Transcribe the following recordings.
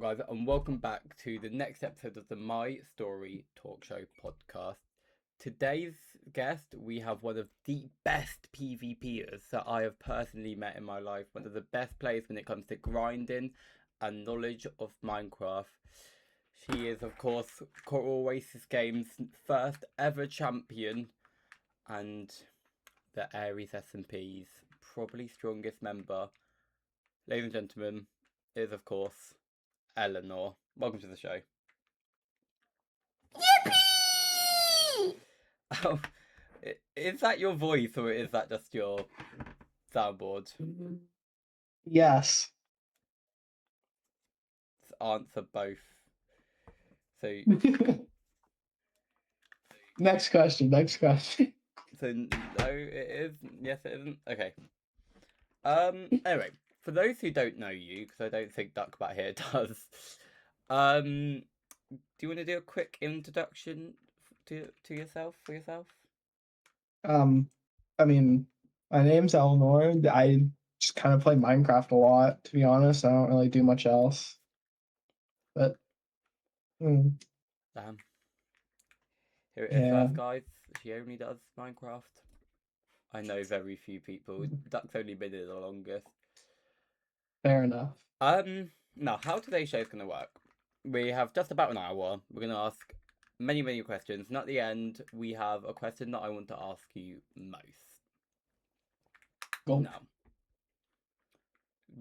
Guys, and welcome back to the next episode of the My Story Talkshow podcast. Today's guest, we have one of the best PvPers that I have personally met in my life, one of the best players when it comes to grinding and knowledge of Minecraft. She is, of course, Coral Oasis Games' first ever champion and the Aries S&P's probably strongest member. Ladies and gentlemen, is, of course, Eleanor. Welcome to the show. Yippee! Oh, is that your voice or is that just your soundboard? Yes. Answer both. So, Next question. so no, it is. Yes, it isn't. Okay. Anyway, for those who don't know you, because I don't think Duckbat here does, do you want to do a quick introduction to yourself for yourself? I mean, my name's Eleanor. I just kind of play Minecraft a lot, to be honest. I don't really do much else. But Damn. Here it is, yeah. first, guys. She only does Minecraft. I know very few people. Duck's only been here the longest. Fair enough. Now how today's show is gonna work. We have just about an hour. We're gonna ask many questions, and at the end we have a question that I want to ask you most. Cool. Now,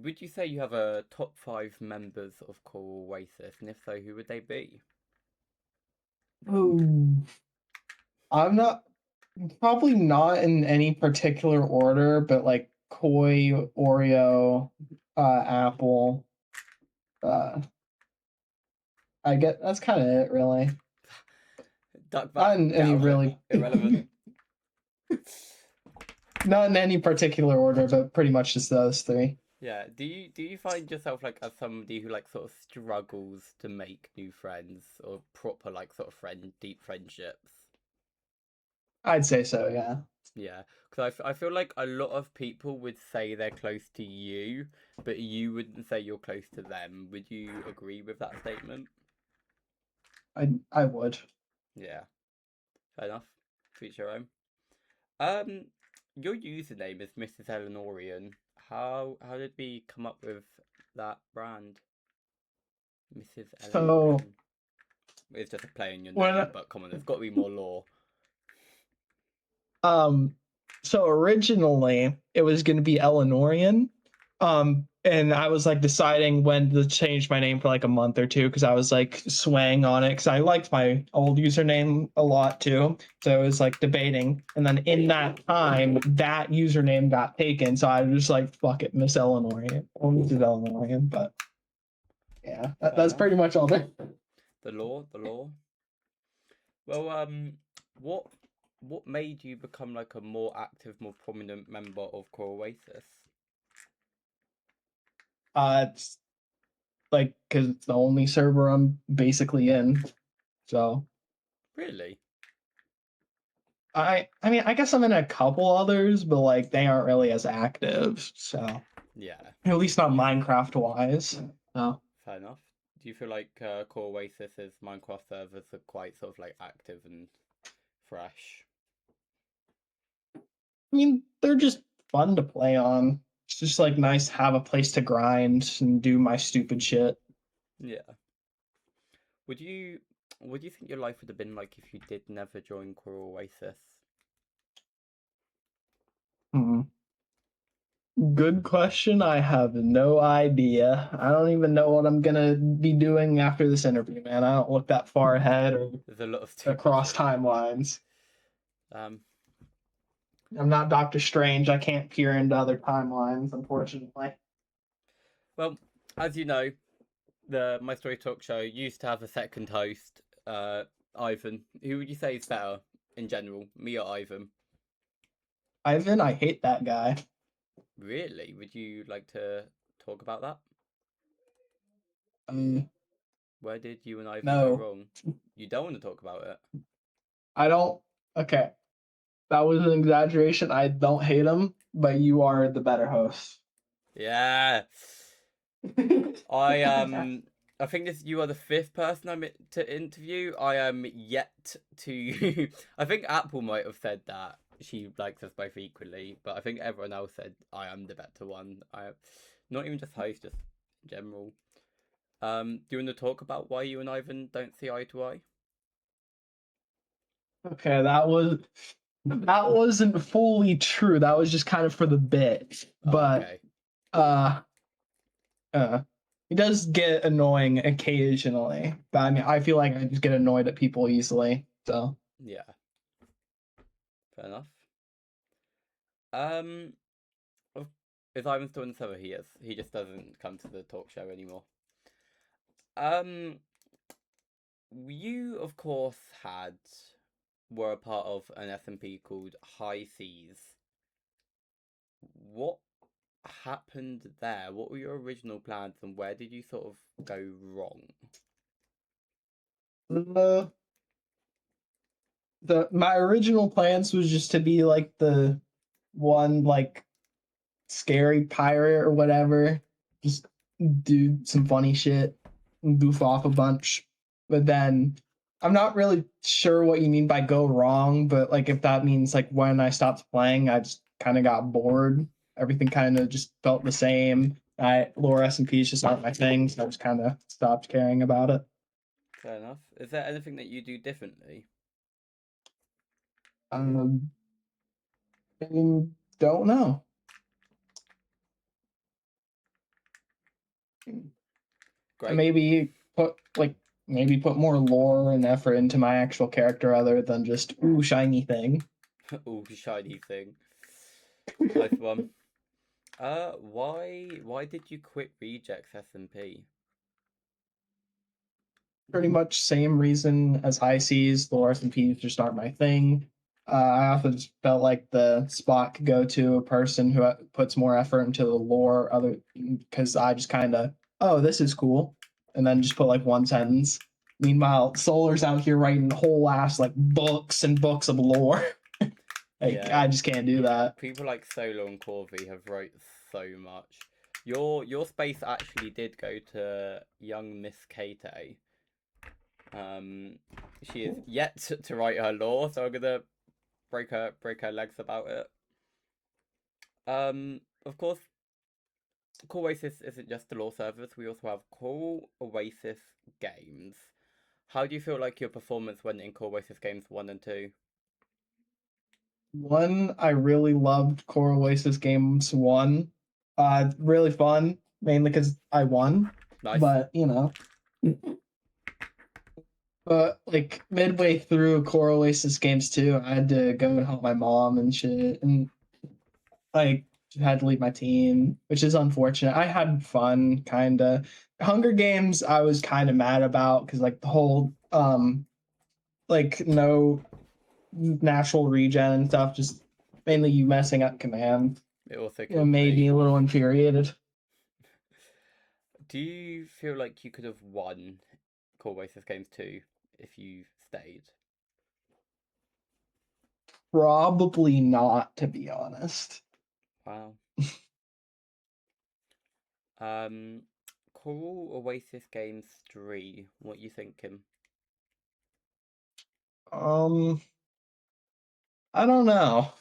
would you say you have a top 5 members of Coral Oasis, and if so, who would they be? Ooh. I'm probably not in any particular order, but like Koi, Oreo, Apple. I get that's kind of it, really. Duck Not in any really irrelevant. Not in any particular order, but pretty much just those three. Yeah. Do you find yourself like as somebody who like sort of struggles to make new friends or proper like sort of deep friendships? I'd say so, yeah. Yeah, because I feel like a lot of people would say they're close to you, but you wouldn't say you're close to them. Would you agree with that statement? I would. Yeah, fair enough. To each your own. Your username is Mrs. Eleanorian. How did we come up with that brand, Mrs. So Eleanorian? It's just a play in your name, but come on, there's got to be more lore. So originally it was going to be Eleanorian, and I was like deciding when to change my name for like a month or two because I was like swaying on it because I liked my old username a lot too. So I was like debating, and then in that time, that username got taken. So I was just like, "Fuck it, Miss Eleanorian or Mrs. Eleanorian." But yeah, that's pretty much all there. The law. Well, what made you become like a more active, more prominent member of Coral Oasis? It's like because it's the only server I'm basically in. So Really? I mean, I guess I'm in a couple others, but like they aren't really as active. So Yeah. at least not Minecraft wise. No. Fair enough. Do you feel like Coral Oasis's Minecraft servers are quite sort of like active and fresh? I mean, they're just fun to play on. It's just like nice to have a place to grind and do my stupid shit. Yeah. Would you think your life would have been like if you did never join Coral Oasis? Good question. I have no idea. I don't even know what I'm gonna be doing after this interview, man. I don't look that far ahead or There's a lot of across timelines. Um, I'm not Doctor Strange. I can't peer into other timelines, unfortunately. well, as you know, the My Story Talk Show used to have a second host, Ivan. Who would you say is better in general, me or Ivan? Ivan, I hate that guy. Really? Would you like to talk about that? Where did you and Ivan go wrong? You don't want to talk about it? I don't. Okay. That was an exaggeration. I don't hate him, but you are the better host. Yeah. I think you are the fifth person to interview. I am yet to. I think Apple might have said that she likes us both equally, but I think everyone else said I am the better one. Not even just host, just in general. Do you want to talk about why you and Ivan don't see eye to eye? Okay, that wasn't fully true. That was just kind of for the bit. Oh, But okay. uh uh it does get annoying occasionally. But I mean I feel like I just get annoyed at people easily. So Yeah, fair enough. Um, is Ivan still in the server? He is. He just doesn't come to the talk show anymore. Um, you of course were a part of an SMP called High Seas. What happened there? What were your original plans, and where did you sort of go wrong? the my original plans was just to be like the one like scary pirate or whatever. Just do some funny shit and goof off a bunch. But then I'm not really sure what you mean by go wrong, but like if that means like when I stopped playing, I just kind of got bored. Everything kind of just felt the same. Lore SMPs just aren't my thing, so I just kind of stopped caring about it. Fair enough. Is there anything that you do differently? Um, I don't know. Great. Maybe put more lore and effort into my actual character other than just ooh shiny thing. Ooh, shiny thing. Nice one. Why did you quit Rejects SMP? Pretty much same reason as high seas. Lore and P's just aren't my thing. I often just felt like the spot could go to a person who puts more effort into the lore, other because I just kind of this is cool, and then just put like one sentence. Meanwhile, Solar's out here writing whole ass like books and books of lore. Like Yeah, I just can't do that. people like Solo and Corby have wrote so much. Your space actually did go to young Miss Kate. Um, she is yet to write her lore, so I'm gonna break her legs about it. Of course, Core Oasis isn't just the lore servers. We also have Core Oasis games. How do you feel like your performance went in Core Oasis games 1 and 2? One, I really loved Core Oasis Games 1. Really fun, mainly because I won. Nice. But, but like midway through Core Oasis Games 2, I had to go and help my mom and shit. And like, had to leave my team, which is unfortunate. I had fun, kind of. Hunger Games, I was kind of mad about because, like, the whole, like, no natural regen and stuff, just mainly you messing up command. It also It killed made me. me a little infuriated. Do you feel like you could have won Core Oasis games 2 if you stayed? Probably not, to be honest. Wow. Um, Coral Oasis games 3. What you thinking? Um, I don't know.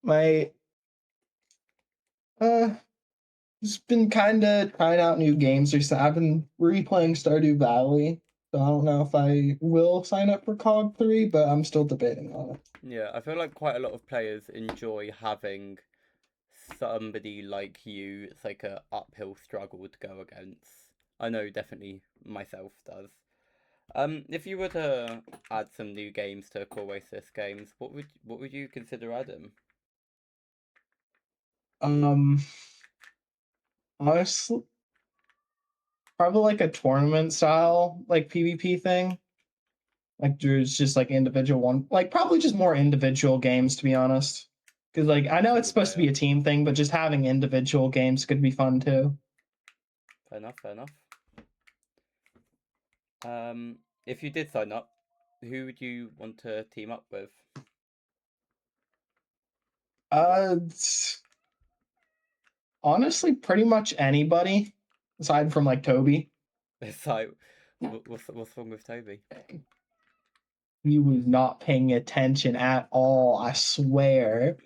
My uh, just been kind of trying out new games recently. I've been replaying Stardew Valley, so I don't know if I will sign up for COG 3, but I'm still debating on it. Yeah, I feel like quite a lot of players enjoy having somebody like you. It's like a uphill struggle to go against. I know definitely myself does. If you were to add some new games to Core Oasis games, what would you consider adding? Um, Honestly, probably like a tournament style, like PvP thing. Like there's just like individual one, like probably just more individual games to be honest. Because like I know it's Single supposed to be player. a team thing, but just having individual games could be fun too. Fair enough, fair enough. If you did sign up, who would you want to team up with? Uh, honestly, pretty much anybody. aside from like Toby. It's like, what's wrong with Toby? He was not paying attention at all, I swear.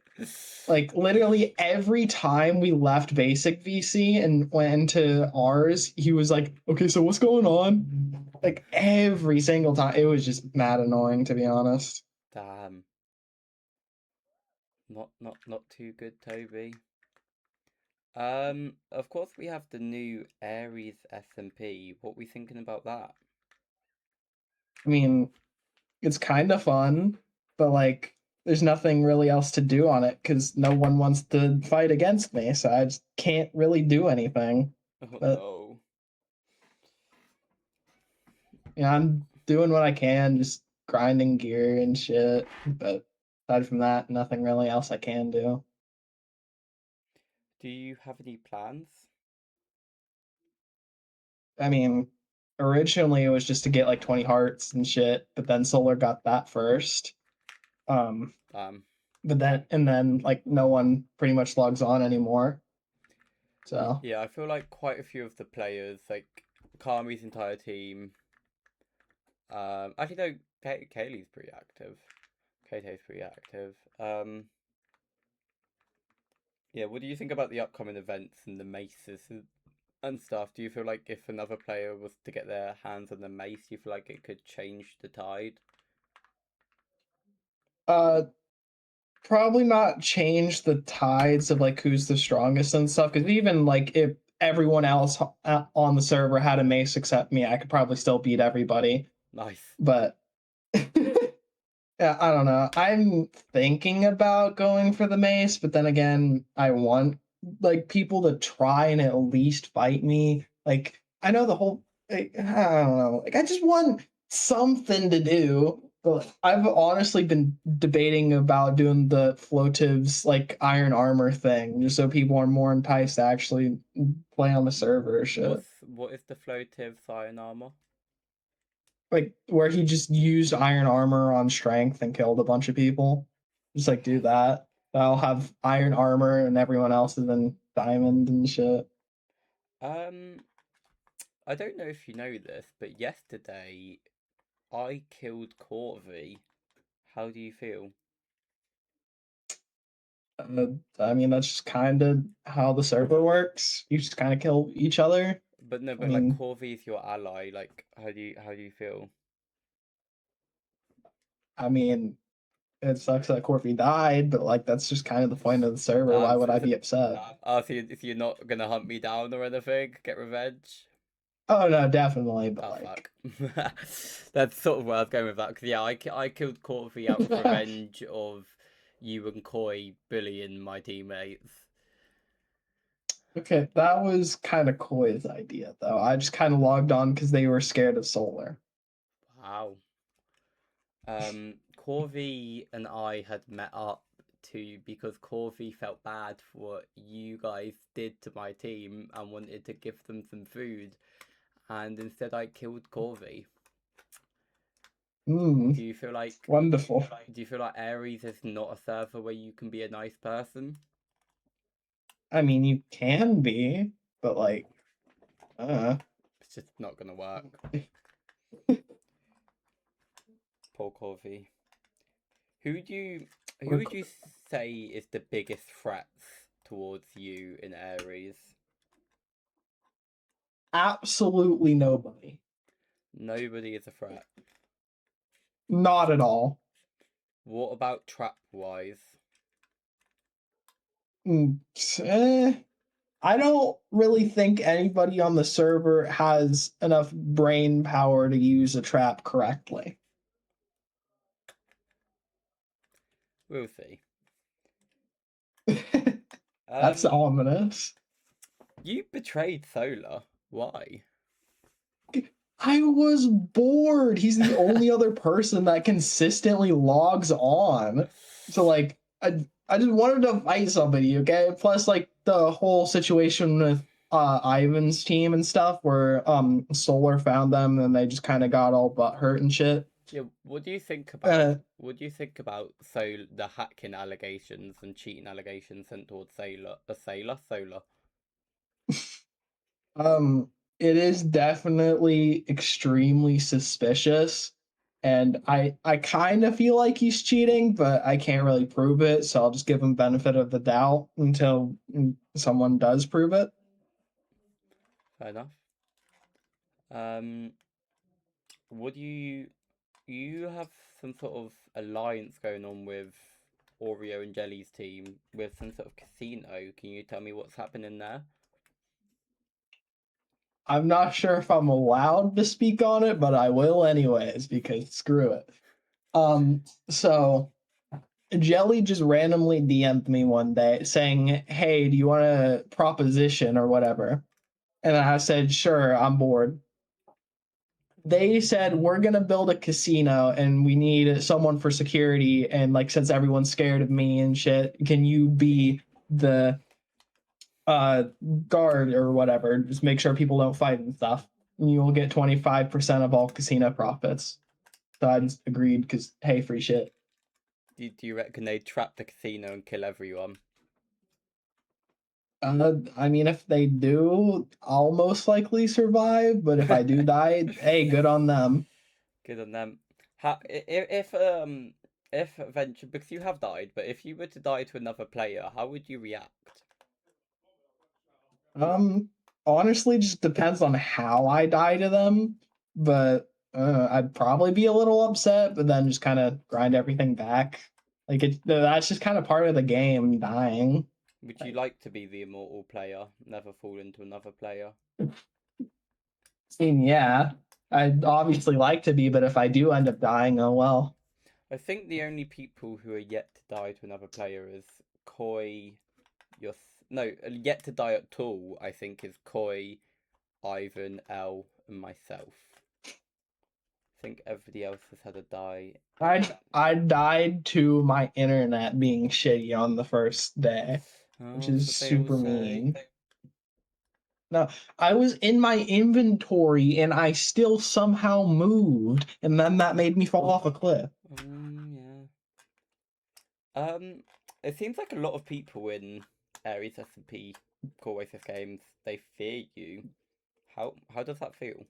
Like literally every time we left basic VC and went into ours, he was like, "Okay, so what's going on?" Like every single time, it was just mad annoying to be honest. Damn, not too good, Toby. Of course we have the new Aries SMP. What we thinking about that? I mean, it's kind of fun, but like, there's nothing really else to do on it because no one wants to fight against me, so I just can't really do anything. Oh But no. yeah, I'm doing what I can, just grinding gear and shit. But aside from that, nothing really else I can do. Do you have any plans? I mean, originally it was just to get like 20 hearts and shit, but then Solar got that first. Um, Um, but then like no one pretty much logs on anymore. So yeah, I feel like quite a few of the players, like Kami's entire team. Actually, no, Kaylee's pretty active. Kaylee's pretty active. Yeah, what do you think about the upcoming events and the maces and stuff? Do you feel like if another player was to get their hands on the mace, do you feel like it could change the tide? uh probably not change the tides of like who's the strongest and stuff, because even like if everyone else on the server had a mace except me, I could probably still beat everybody. Nice. But yeah, I don't know. I'm thinking about going for the mace, but then again, I want like people to try and at least fight me. Like I know the whole like, I don't know. Like I just want something to do. But I've honestly been debating about doing the floatives like iron armor thing, just so people are more enticed to actually play on the server or shit. What is the floative iron armor? Like where he just used iron armor on strength and killed a bunch of people. Just like do that. I'll have iron armor and everyone else is in diamond and shit. Um, I don't know if you know this, but yesterday I killed Corvy. How do you feel? Uh, I mean, that's just kind of how the server works. You just kind of kill each other. But no, I but like mean, Corvy's your ally. Like, how do you feel? I mean, it sucks that Corby died, but like that's just kind of the point of the server. Why Damn, would I be upset? so you're not gonna hunt me down or anything? Get revenge? Oh no, definitely, but Oh like, fuck. That's sort of where I was going with that. Because yeah, I killed Corvy out of revenge of you and Koi bullying my teammates. okay, that was kind of Koi's idea though. I just kind of logged on because they were scared of Solar. Wow. Corvy and I had met up to because Corvy felt bad for what you guys did to my team and wanted to give them some food, and instead I killed Corvy. Hmm. Do you feel like Wonderful. do you feel like Ares is not a server where you can be a nice person? I mean, you can be, but like, uh, It's just not gonna work. Poor Corvy. Who do you who would you say is the biggest threats towards you in Ares? absolutely nobody. Nobody is a threat. Not at all. What about trap wise? Mm, I don't really think anybody on the server has enough brain power to use a trap correctly. We'll see. That's Um, ominous. you betrayed Solar. Why? I was bored. He's the only other person that consistently logs on. So like I just wanted to fight somebody, okay? Plus like the whole situation with Ivan's team and stuff where Solar found them and they just kind of got all butt hurt and shit. Yeah, what do you think about Uh, what do you think about the hacking allegations and cheating allegations sent towards Solar? It is definitely extremely suspicious, and I kind of feel like he's cheating, but I can't really prove it, so I'll just give him benefit of the doubt until someone does prove it. Fair enough. Um, would you have some sort of alliance going on with Oreo and Jelly's team with some sort of casino? Can you tell me what's happening there? I'm not sure if I'm allowed to speak on it, but I will anyways because screw it. So Jelly just randomly DM'd me one day saying, "Hey, do you want a proposition or whatever?" And I said, "Sure, I'm bored." They said, "We're gonna build a casino and we need someone for security, and like since everyone's scared of me and shit, can you be the uh guard or whatever? Just make sure people don't fight and stuff. And you will get 25% of all casino profits." So I just agreed because hey, free shit. Do you reckon they'd trap the casino and kill everyone? I mean, if they do, I'll most likely survive. But if I do die, hey, good on them. Good on them. How if eventually, because you have died, but if you were to die to another player, how would you react? Um, Honestly, just depends on how I die to them. But I'd probably be a little upset, but then just kind of grind everything back. Like that's just kind of part of the game, dying. Would you Like, like to be the immortal player, never fall into another player? I mean, yeah, I'd obviously like to be, but if I do end up dying, oh well. I think the only people who are yet to die to another player is Koi, your no, yet to die at all. I think is Koi, Ivan, L, and myself. I think everybody else has had a die. I died to my internet being shitty on the first day, which Oh, that's is what they all super say. mean. No, I was in my inventory and I still somehow moved, and then that made me fall off a cliff. Yeah. It seems like a lot of people in Aries S&P Core Races games they fear you. How does that feel?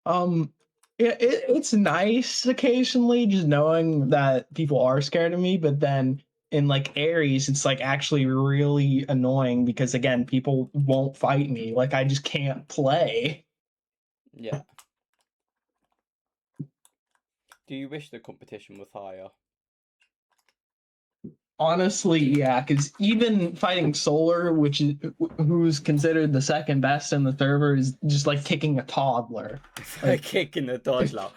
Um, it's nice occasionally just knowing that people are scared of me, but then in like Aries, it's like actually really annoying because again, people won't fight me. Like I just can't play. Yeah. Do you wish the competition was higher? Honestly, yeah, because even fighting Solar, which is who's considered the second best in the server, is just like kicking a toddler. It's like Like kicking the toddler.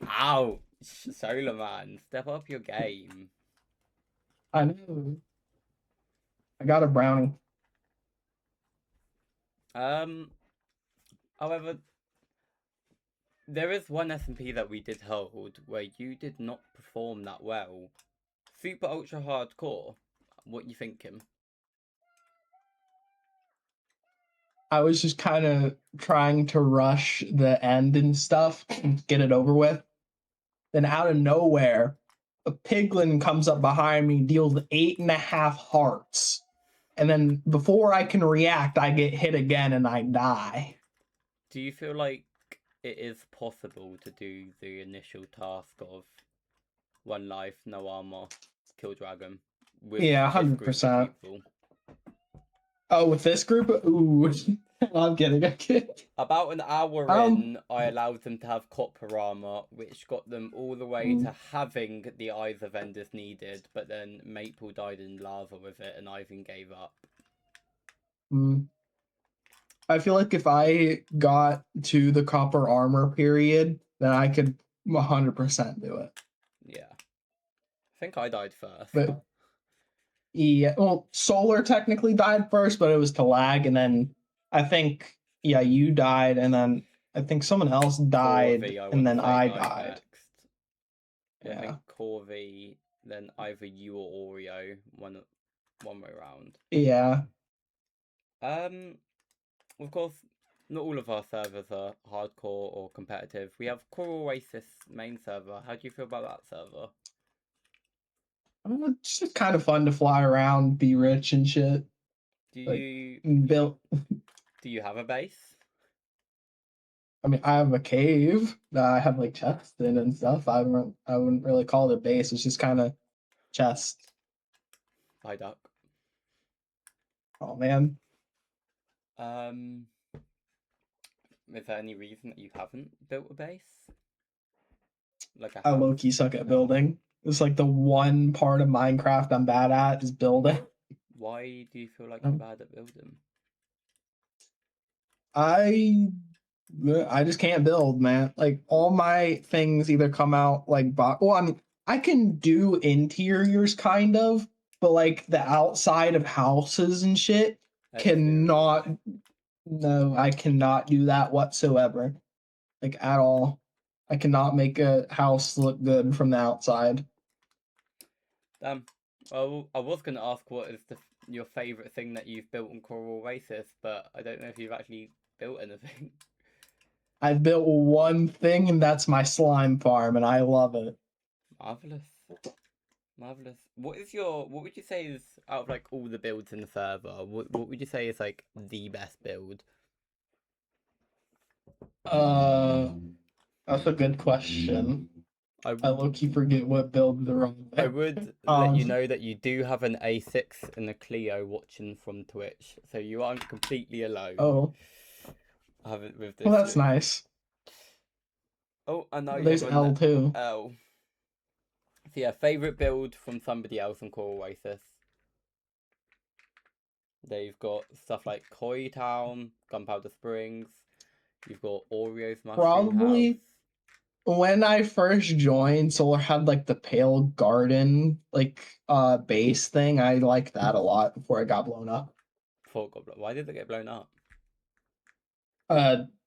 Ouch! Solar Man, step up your game. I know, I got a brownie. Um, However, there is one S&P that we did hold where you did not perform that well. Super ultra hardcore. What you thinking? I was just kind of trying to rush the end and stuff, and get it over with. Then out of nowhere, a piglin comes up behind me, deals 8.5 hearts, and then before I can react, I get hit again and I die. Do you feel like it is possible to do the initial task of one life, no armor, kill dragon with Yeah, this hundred group of percent. people? Oh, with this group, ooh, I'm kidding. I'm kidding. About an hour Um, in, I allowed them to have copper armor, which got them all the way to having the either vendors needed, but then Maple died in lava with it and Ivan gave up. mm, I feel like if I got to the copper armor period, then I could 100% do it. Yeah. I think I died first. But yeah, well, Solar technically died first, but it was to lag, and then I think yeah, you died, and then I think someone else died, Corvi, I and want to then say, I died died. next. I Yeah, think Corvi, then either you or Oreo, one way round. yeah. Um, of course, not all of our servers are hardcore or competitive. We have Core Oasis main server. How do you feel about that server? It's just kind of fun to fly around, be rich and shit. like you built. do you have a base? I mean, I have a cave that I have like chests in and stuff. I wouldn't really call it a base. It's just kind of chest. Hi, duck. Oh man, Um, is there any reason that you haven't built a base? Like a I house? low key suck at building. It's like the one part of Minecraft I'm bad at is building. Why do you feel like you're Um, bad at building? I I just can't build, man. Like all my things either come out like well, I mean, I can do interiors kind of, but like the outside of houses and shit Exteriors. cannot. No, I cannot do that whatsoever. Like at all. I cannot make a house look good from the outside. Damn. Well, I was gonna ask what is your favorite thing that you've built on Coral Oasis, but I don't know if you've actually built anything. I've built one thing and that's my slime farm and I love it. Marvelous. Marvelous. What would you say is out of like all the builds in the server? What would you say is like the best build? Uh that's a good question. I I low key forget what build they're on I there. would let you Um know that you do have an A6 and a Clio watching from Twitch, so you aren't completely alone. oh, Have it with well this that's stream. nice. Oh, and now you There's have an L2. L. So yeah, favorite build from somebody else on Core Oasis. They've got stuff like Koi Town, Gunpowder Springs. You've got Oreo's Mushroom House. Probably when I first joined, Solar had like the pale garden like base thing. I liked that a lot before it got blown up. Why did they get blown up?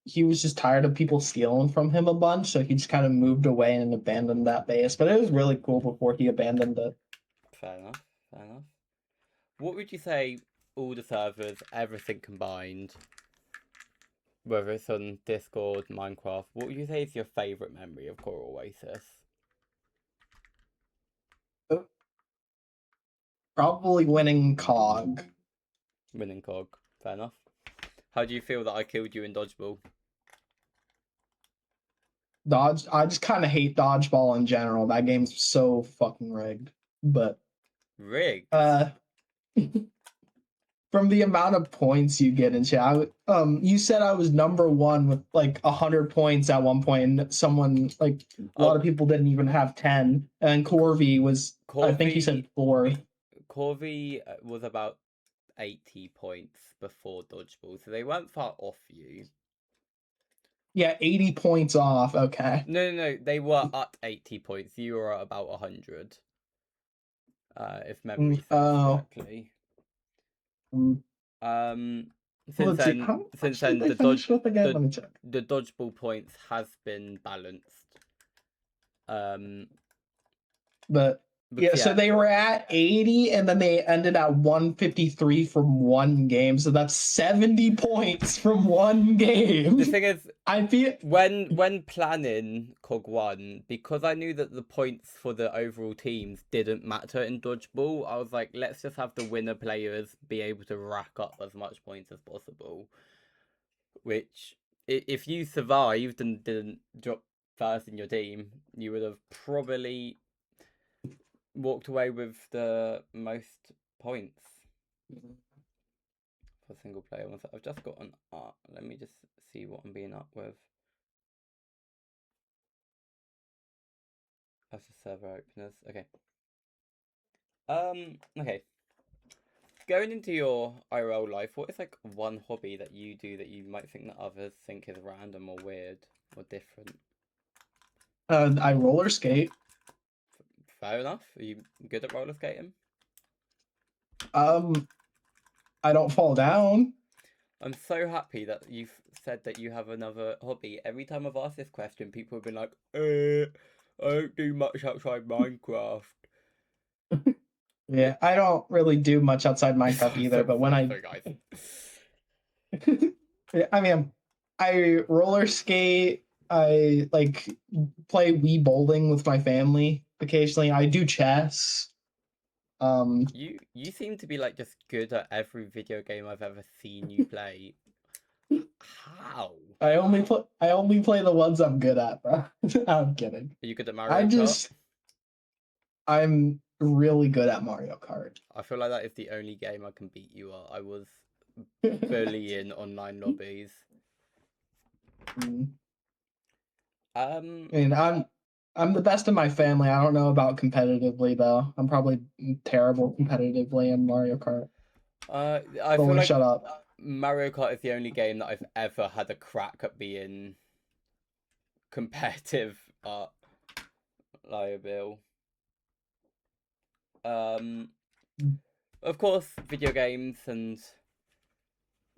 He was just tired of people stealing from him a bunch, so he just kind of moved away and abandoned that base. But it was really cool before he abandoned it. Fair enough. Fair enough. What would you say all the servers, everything combined, whether it's on Discord, Minecraft, what would you say is your favourite memory of Core Oasis? Probably winning COG. Winning Cog. Fair enough. How do you feel that I killed you in Dodgeball? Dodge. I just kind of hate dodgeball in general. That game's so fucking rigged. But Rigged? uh, from the amount of points you get in chat, you said I was number one with like 100 points at one point, and someone like a lot Oh, of people didn't even have 10, and Corby was. I think he said Corby, 4. Corby was about 80 points before Dodgeball, so they weren't far off you. Yeah, 80 points off. Okay. No, they were at 80 points. You were at about 100, if memory serves Oh. correctly. Mm. Um, since Let's see. then, How since much did then, they finish with again? the Let me check. the dodgeball points has been balanced. But Because yeah, so yeah, they were at 80 and then they ended at 153 from one game. So that's 70 points from one game. the thing is, I feel when planning Cog One, because I knew that the points for the overall teams didn't matter in dodgeball, I was like, let's just have the winner players be able to rack up as much points as possible. Which, if you survived and didn't drop first in your team, you would have probably walked away with the most points for single player. I've just got an art. Let me just see what I'm being up with. That's the server openers. Okay. Okay. Going into your IRL life, what is like one hobby that you do that you might think that others think is random or weird or different? I roller skate. Fair enough. Are you good at roller skating? Um, I don't fall down. I'm so happy that you've said that you have another hobby. Every time I've asked this question, people have been like, I don't do much outside Minecraft. Yeah, I don't really do much outside Minecraft either, but when I Sorry, guys. yeah, I mean, I roller skate. I like play Wii bowling with my family occasionally. I do chess. You seem to be like just good at every video game I've ever seen you play. How? I only play the ones I'm good at, bro. I'm kidding. Are you good at I Mario Kart? just I'm really good at Mario Kart. I feel like that is the only game I can beat you at. I was fully in online lobbies. Mm. Um, I mean, I'm the best in my family. I don't know about competitively though. I'm probably terrible competitively in Mario Kart. I feel Only like shut up. Mario Kart is the only game that I've ever had a crack at being competitive at. Liable. Um, of course, video games and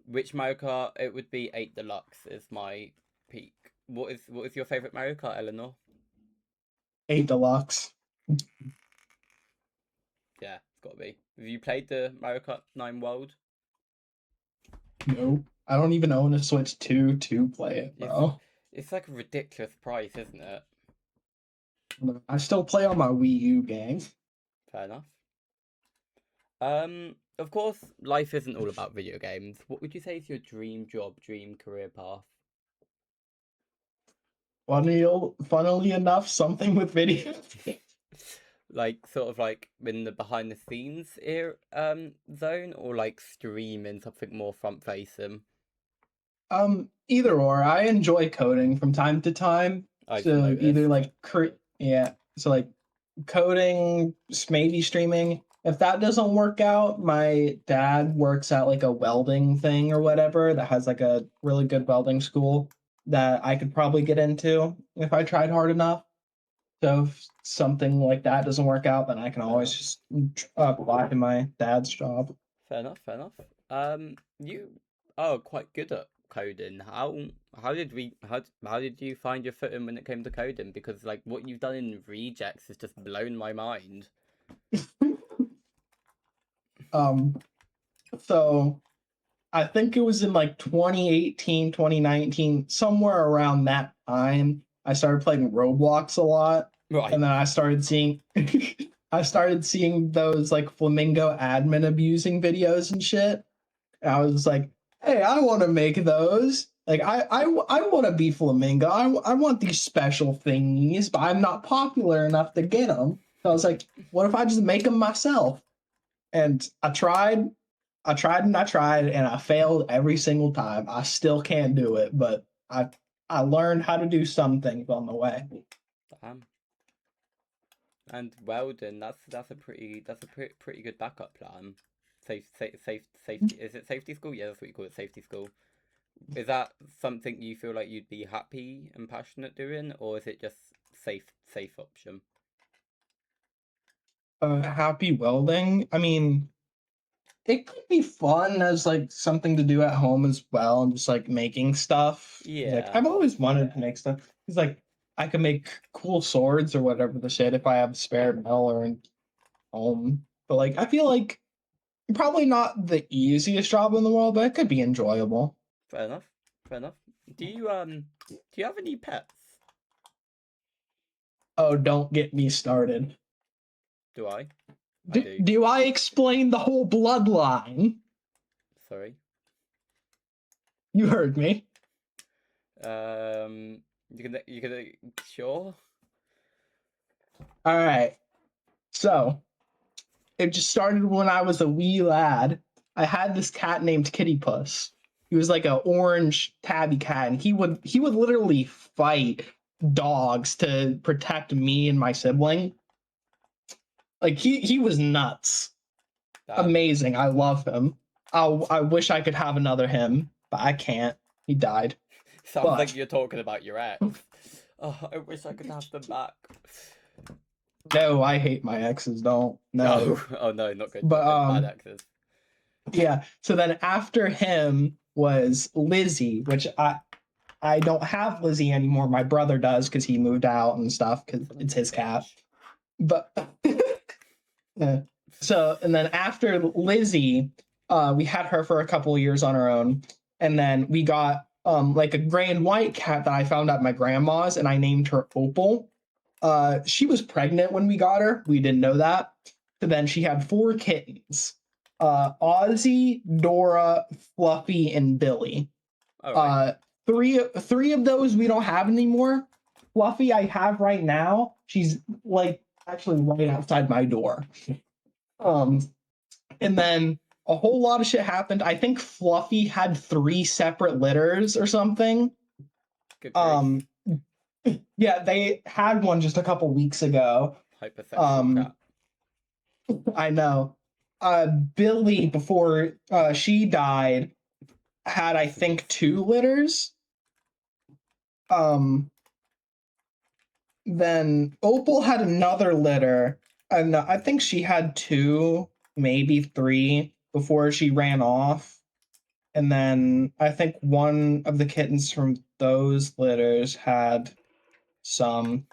which Mario Kart it would be 8 Deluxe is my peak. What is your favorite Mario Kart, Eleanor? 8 Deluxe. Yeah, it's got to be. Have you played the Mario Kart 9 World? Nope. I don't even own a Switch 2 to play it, It's bro. it's like a ridiculous price, isn't it? I still play on my Wii U game. Fair enough. Of course, life isn't all about video games. What would you say is your dream job, dream career path? Funnily enough, something with video. Like sort of like in the behind the scenes zone, or like streaming something more front facing? Either or. I enjoy coding from time to time. I've So either noticed. like yeah, so like coding, maybe streaming. If that doesn't work out, my dad works at like a welding thing or whatever that has like a really good welding school that I could probably get into if I tried hard enough. So if something like that doesn't work out, then I can Fair always enough. just apply to my dad's job. Fair enough. Fair enough. You are quite good at coding. How did you find your footing when it came to coding? Because like what you've done in rejects has just blown my mind. Um, so I think it was in like 2018, 2019, somewhere around that time, I started playing Roblox a lot. Right. And then I started seeing I started seeing those like flamingo admin abusing videos and shit. And I was like, hey, I want to make those. Like I want to be flamingo. I want these special thingies, but I'm not popular enough to get them. So I was like, what if I just make them myself? And I tried and I failed every single time. I still can't do it, but I learned how to do some things on the way. Damn. And welding, that's a pretty good backup plan. Safety. Is it safety school? Yeah, that's what you call it, safety school. Is that something you feel like you'd be happy and passionate doing, or is it just safe option? Happy welding. I mean, it could be fun as like something to do at home as well, and just like making stuff. Like Yeah, I've always wanted to make stuff. It's like I could make cool swords or whatever the shit if I have spare metal or in home. But like I feel like probably not the easiest job in the world, but it could be enjoyable. fair enough. Fair enough. Do you have any pets? Oh, don't get me started. Do I? I Do, do. do I explain the whole bloodline? Sorry. You heard me. You gonna sure? All right. So it just started when I was a wee lad. I had this cat named Kitty Puss. He was like an orange tabby cat, and he would literally fight dogs to protect me and my sibling. Like he was nuts. Damn. Amazing. I love him. I wish I could have another him, but I can't. He died. Sounds like But you're talking about your ex. Oh, I wish I could have them back. no, I hate my exes. Don't no. Oh no, not good, But not good. Bad exes. yeah. So then after him was Lizzie, which I don't have Lizzie anymore. My brother does because he moved out and stuff because Son of it's a his cat. bitch. But so and then after Lizzie, we had her for a couple of years on our own, and then we got like a gray and white cat that I found at my grandma's, and I named her Opal. She was pregnant when we got her. We didn't know that. Then she had 4 kittens. Ozzy, Dora, Fluffy, and Billy. All right. Three of those we don't have anymore. Fluffy I have right now. She's like actually right outside my door. And then a whole lot of shit happened. I think Fluffy had 3 separate litters or something. Good grief. Yeah, they had one just a couple weeks ago. Hypersexual cat. I know. Billy, before she died, had I think 2 litters. Then Opal had another litter, and I think she had 2, maybe 3 before she ran off. And then I think one of the kittens from those litters had some.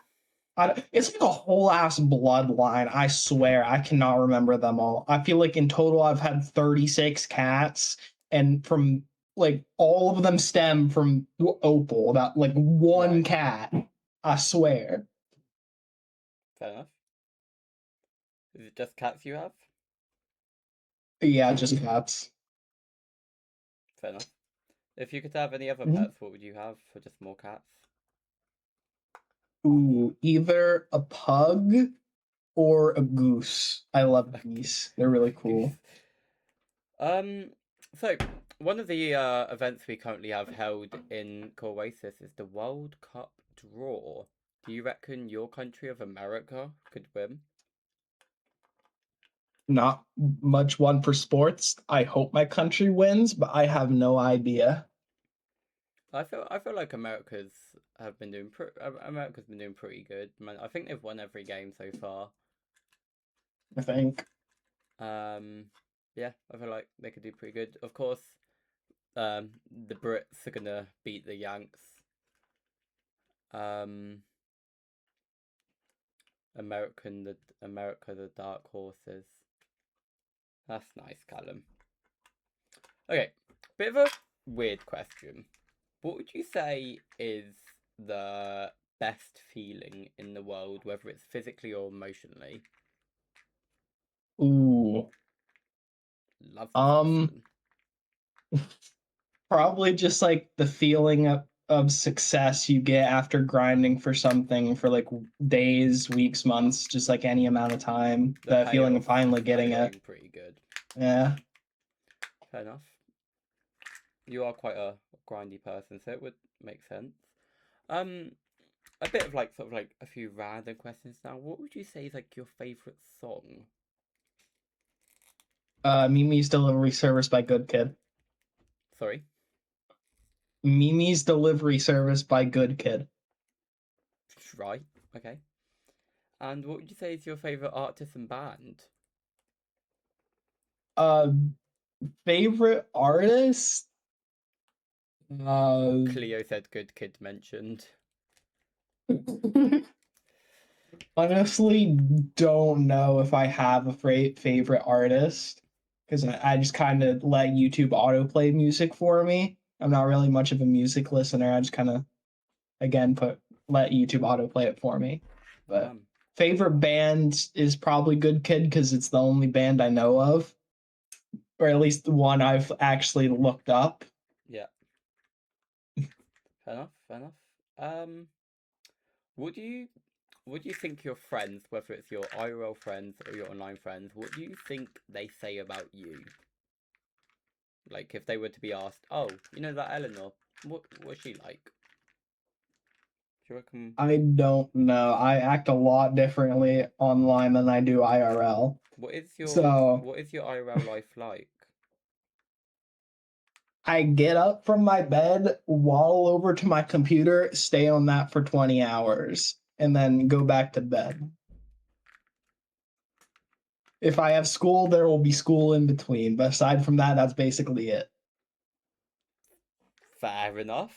It's like a whole ass bloodline. I swear, I cannot remember them all. I feel like in total I've had 36 cats, and from like all of them stem from Opal. That like one Right. cat. I swear. Fair enough. Is it just cats you have? Yeah, just cats. Fair enough. If you could have any other Mhm. pets, what would you have for just more cats? Ooh, either a pug or a goose. I love geese. They're really Goose. cool. So one of the events we currently have held in Oasis is the World Cup draw. Do you reckon your country of America could win? Not much one for sports. I hope my country wins, but I have no idea. I feel like America's been doing pretty good. Man, I think they've won every game so far. I think. Um, yeah, I feel like they could do pretty good. Of course, the Brits are gonna beat the Yanks. Um, America, the dark horses. That's nice, Callum. Okay, bit of a weird question. What would you say is the best feeling in the world, whether it's physically or emotionally? Ooh. Love this Um, question. Probably just like the feeling of success you get after grinding for something for like days, weeks, months, just like any amount of time. The The feeling of payoff finally getting it. feeling pretty good. Yeah. Fair enough. You are quite a grindy person, so it would make sense. Um, a bit of like sort of like a few random questions now. What would you say is like your favorite song? Mimi's delivery service by Good Kid. Sorry. Mimi's delivery service by Good Kid. Right. Okay. And what would you say is your favorite artist and band? Uh, Favorite artist? Uh, Cleo said good kid mentioned. Honestly, don't know if I have a favorite artist because I just kind of let YouTube autoplay music for me. I'm not really much of a music listener. I just kind of again put let YouTube autoplay it for me. But Um, favorite band is probably Good Kid because it's the only band I know of, or at least the one I've actually looked up. yeah. Fair enough. Fair enough. Um, would you what do you think your friends, whether it's your IRL friends or your online friends, what do you think they say about you? Like if they were to be asked, "Oh, you know that Eleanor? What's she like?" Do you reckon? I don't know. I act a lot differently online than I do IRL. So What is your IRL life like? I get up from my bed, waddle over to my computer, stay on that for 20 hours, and then go back to bed. If I have school, there will be school in between. But aside from that, that's basically it. Fair enough.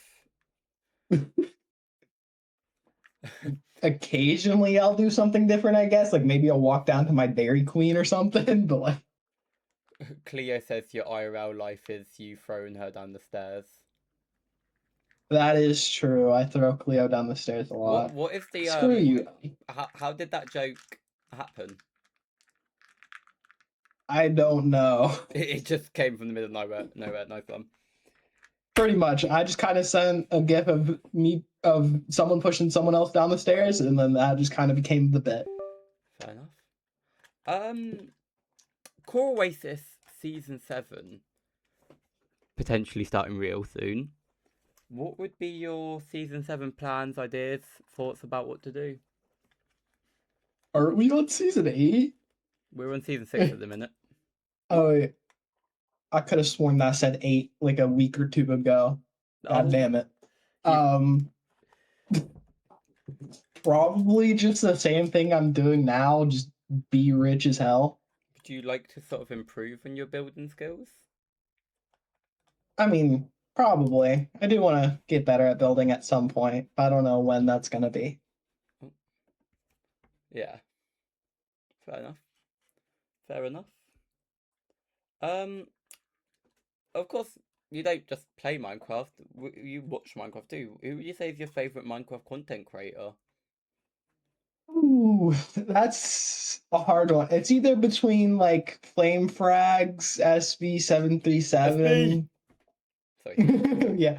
Occasionally, I'll do something different, I guess. Like maybe I'll walk down to my Dairy Queen or something. But like, Cleo says your IRL life is you throwing her down the stairs. that is true. I throw Cleo down the stairs a What lot. what is the Screw you. how did that joke happen? I don't know. It just came from the middle of nowhere. Nowhere. Nice one. Pretty much. I just kind of sent a gif of me of someone pushing someone else down the stairs, and then that just kind of became the bit. Fair enough. Core Oasis season 7 potentially starting real soon. What would be your season 7 plans, ideas, thoughts about what to do? Are we on season 8? We're on season 6 at the minute. Oh, I could have sworn that said 8 like a week or two ago. God Oh, damn it. you, Probably just the same thing I'm doing now, just be rich as hell. would you like to sort of improve on your building skills? I mean, probably. I do want to get better at building at some point. But I don't know when that's going to be. Oh, yeah, fair enough. Fair enough. Um, of course, you don't just play Minecraft. You watch Minecraft too. Who would you say is your favorite Minecraft content creator? Ooh, that's a hard one. It's either between like Flame Frags, SB. SB737. Sorry. Yeah.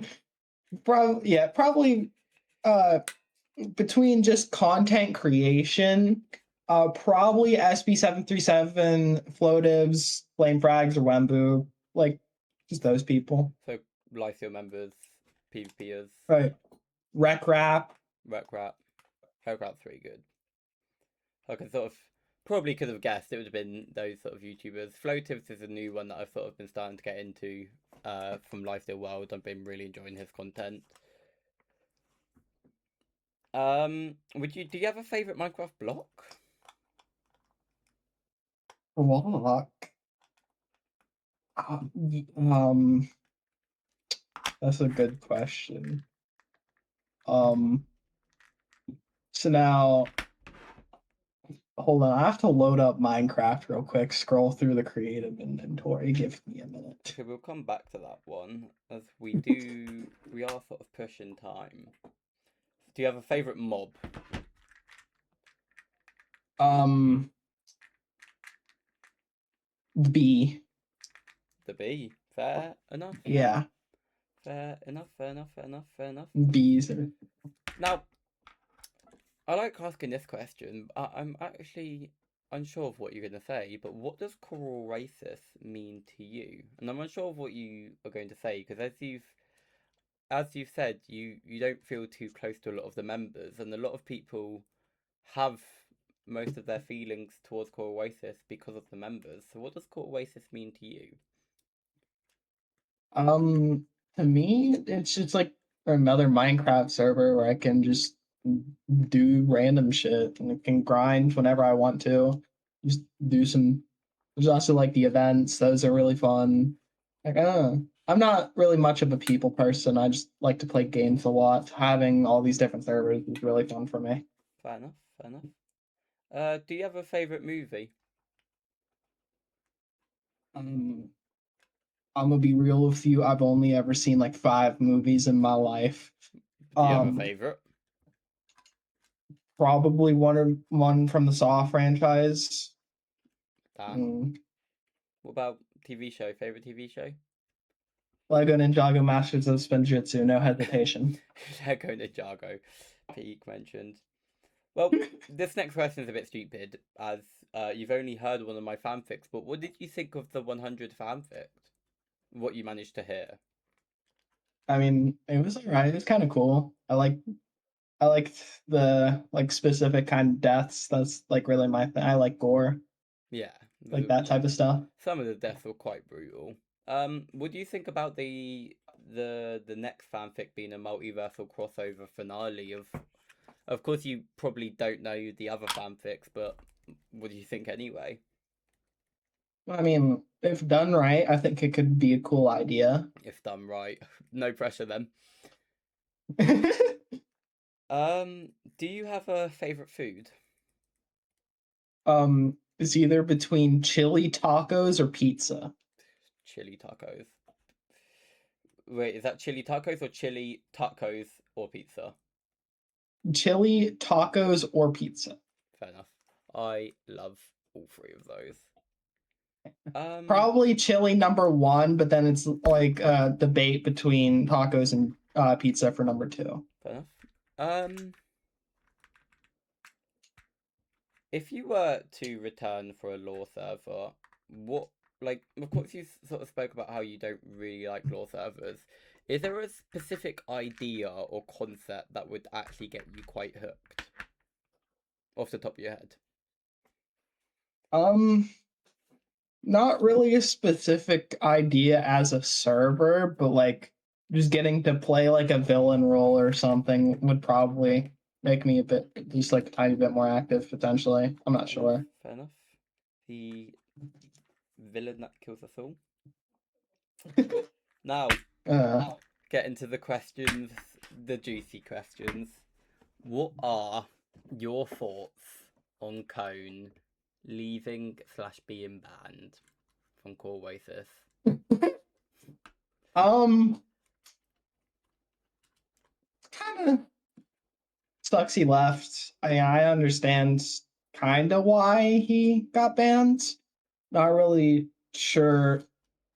Probably uh between just content creation, probably SB737, Floatives, Flame Frags, or Wembu. Like just those people. So, Lycio members, PvPers, Right. Rec Rap. Rap. Hellcrat's pretty good. I could sort of probably could have guessed it would have been those sort of YouTubers. Floatives is a new one that I've sort of been starting to get into from Lifesteal World. I've been really enjoying his content. Do you have a favourite Minecraft block? Warlock. Um, that's a good question. Um, so now, hold on. I have to load up Minecraft real quick. Scroll through the creative inventory. Give me a minute. Okay, we'll come back to that one as we are sort of pushing time. Do you have a favourite mob? Um, B. The bee. Fair enough. Yeah, Fair enough. Fair enough. Fair enough. Fair enough. B's are. Now, I like asking this question. I'm actually unsure of what you're going to say, but what does choral racist mean to you? And I'm unsure of what you are going to say because as you've said, you don't feel too close to a lot of the members, and a lot of people have most of their feelings towards choral racist because of the members. So, what does choral racist mean to you? To me, it's just like another Minecraft server where I can just do random shit and I can grind whenever I want to. Just do some. There's also like the events; those are really fun. Like, I don't know. I'm not really much of a people person. I just like to play games a lot. Having all these different servers is really fun for me. Fair enough. Fair enough. Do you have a favorite movie? Um, I'm gonna be real with you. I've only ever seen like 5 movies in my life. Do you have a Um, favorite? Probably one from the Saw franchise. Dan. Mm. What about TV show? Favorite TV show? Lego Ninjago Masters of Spinjitzu, no hesitation. Lego Ninjago. Peak mentioned. Well, this next question is a bit stupid, as you've only heard one of my fanfics. But what did you think of the 100 fanfic? What you managed to hear? I mean, it was alright. It was kind of cool. I liked the like specific kind of deaths. That's like really my thing. I like gore, Yeah, like that type of stuff. some of the deaths were quite brutal. What do you think about the next fanfic being a multiversal crossover finale of? Of course, you probably don't know the other fanfics, but what do you think anyway? I mean, if done right, I think it could be a cool idea. If done right, no pressure then. Do you have a favorite food? It's either between chili tacos or pizza. Chili tacos. Wait, is that chili tacos or chili tacos or pizza? Chili tacos or pizza. Fair enough. I love all three of those. Probably chili number one, but then it's like a debate between tacos and pizza for number two. Fair enough. If you were to return for a law server, what, like, of course, you sort of spoke about how you don't really like law servers. Is there a specific idea or concept that would actually get you quite hooked off the top of your head? Um, Not really a specific idea as a server, but like just getting to play like a villain role or something would probably make me a bit, just like a tiny bit more active potentially. I'm not sure. Fair enough. The villain that kills us all. Now, Uh, get into the questions, the juicy questions. What are your thoughts on Cone leaving slash being banned from Core Oasis? um, Kind of sucks he left. I understand kind of why he got banned. Not really sure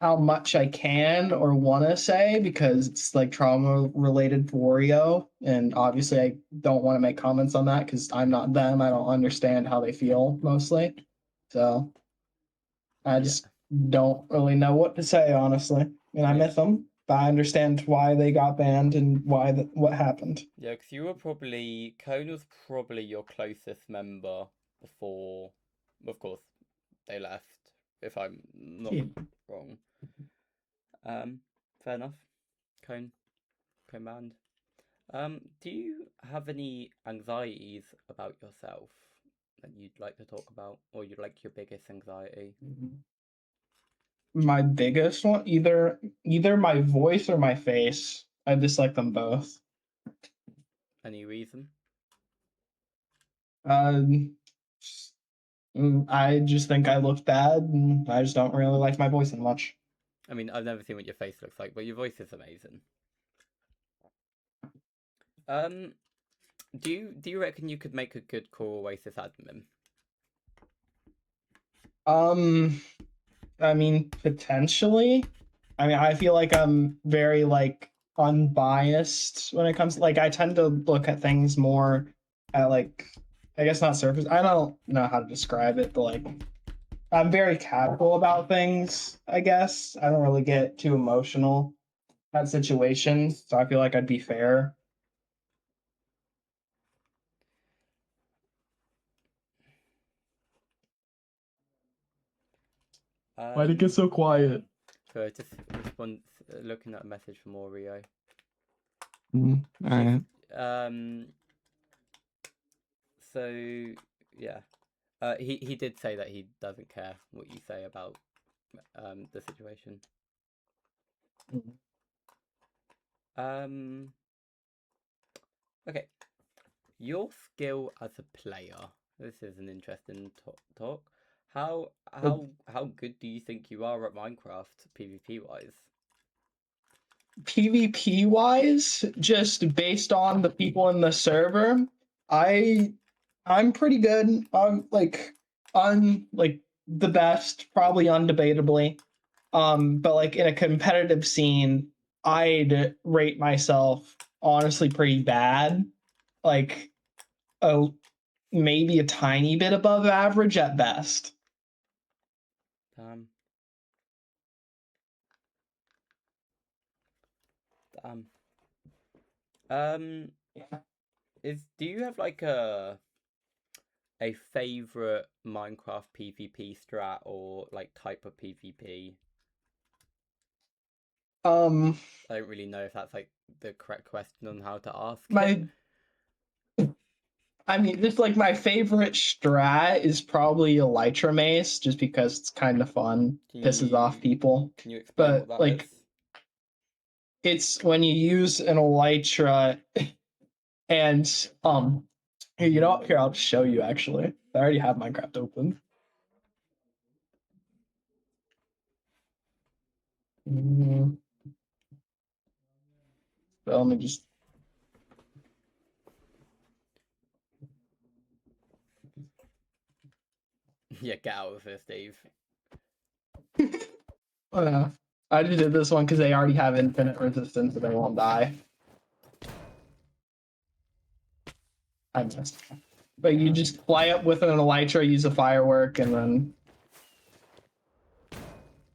how much I can or want to say because it's like trauma related for Oreo. And obviously, I don't want to make comments on that because I'm not them. I don't understand how they feel mostly. So I Yeah. just don't really know what to say, honestly. And I Yeah. miss them, but I understand why they got banned and what happened. Yeah, because you were probably Cone was probably your closest member before, of course, they left. If I'm not Yeah. wrong. Fair enough. Cone, Cone band. Do you have any anxieties about yourself that you'd like to talk about, or you'd like your biggest anxiety? My biggest one, either my voice or my face. I dislike them both. Any reason? Um, I just think I look bad, and I just don't really like my voice that much. I mean, I've never seen what your face looks like, but your voice is amazing. Um, do you reckon you could make a good Core Oasis admin? Um, I mean, potentially. I mean, I feel like I'm very like unbiased when it comes like I tend to look at things more at like I guess not surface. I don't know how to describe it, but like I'm very casual about things, I guess. I don't really get too emotional at situations, so I feel like I'd be fair. Why'd it get Um, so quiet? so I just respond looking at a message from Oreo. All She's right. um. So yeah, he did say that he doesn't care what you say about the situation. Um. Okay, your skill as a player. This is an interesting talk. How good do you think you are at Minecraft PvP wise? PvP wise, just based on the people in the server, I I'm pretty good. I'm like the best, probably undebatably. But like in a competitive scene, I'd rate myself honestly pretty bad. Like a maybe a tiny bit above average at best. Damn, damn. Um, do you have like a favorite Minecraft PvP strat or like type of PvP? Um, I don't really know if that's like the correct question on how to ask it. my I mean, just like my favorite strat is probably Elytra Mace, just because it's kind of fun, Can pisses off you people. can you explain what But that is? like, it's when you use an Elytra and here, you know what? Here, I'll just show you. Actually, I already have Minecraft open. Mm, so let me just. Yeah, get out of here, Steve. I just did this one because they already have infinite resistance, so they won't die. I missed. But you just fly up with an elytra, use a firework, and then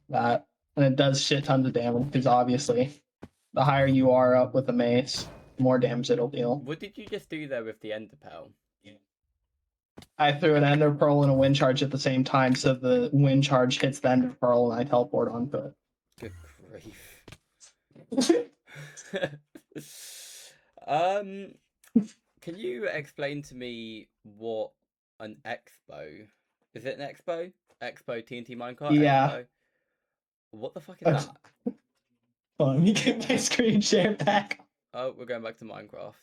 that. And it does shit tons of damage, because obviously, the higher you are up with the mace, the more damage it'll deal. What did you just do there with the ender pearl? I threw an ender pearl and a wind charge at the same time, so the wind charge hits the ender pearl, and I teleport onto it. Good grief. Can you explain to me what an expo? Is it an expo? Expo TNT minecart Yeah. expo? What the fuck is that? Hold on, let me get my screen share back. Oh, we're going back to Minecraft.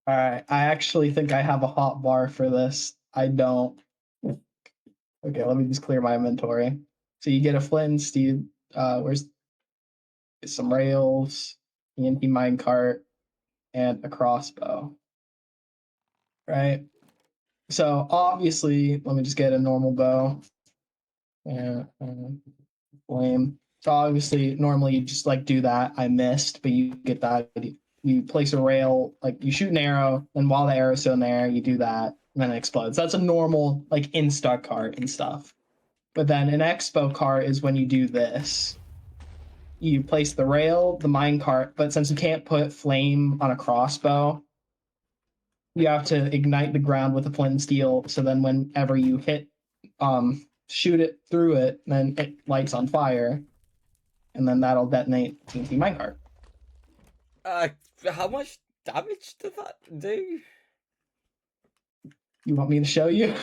Alright, I actually think I have a hot bar for this. I don't. Okay, let me just clear my inventory. So you get a flint and steel. Where's some rails, TNT minecart, and a crossbow. Right? So obviously, let me just get a normal bow. Yeah, flame. So obviously, normally you just like do that. I missed, but you get that. You place a rail, like you shoot an arrow, and while the arrow's still in there, you do that, and then it explodes. That's a normal like insta cart and stuff. But then an expo cart is when you do this. You place the rail, the mine cart, but since you can't put flame on a crossbow, you have to ignite the ground with a flint and steel. So then whenever you hit, shoot it through it, then it lights on fire, and then that'll detonate TNT minecart. How much damage does that do? You want me to show you?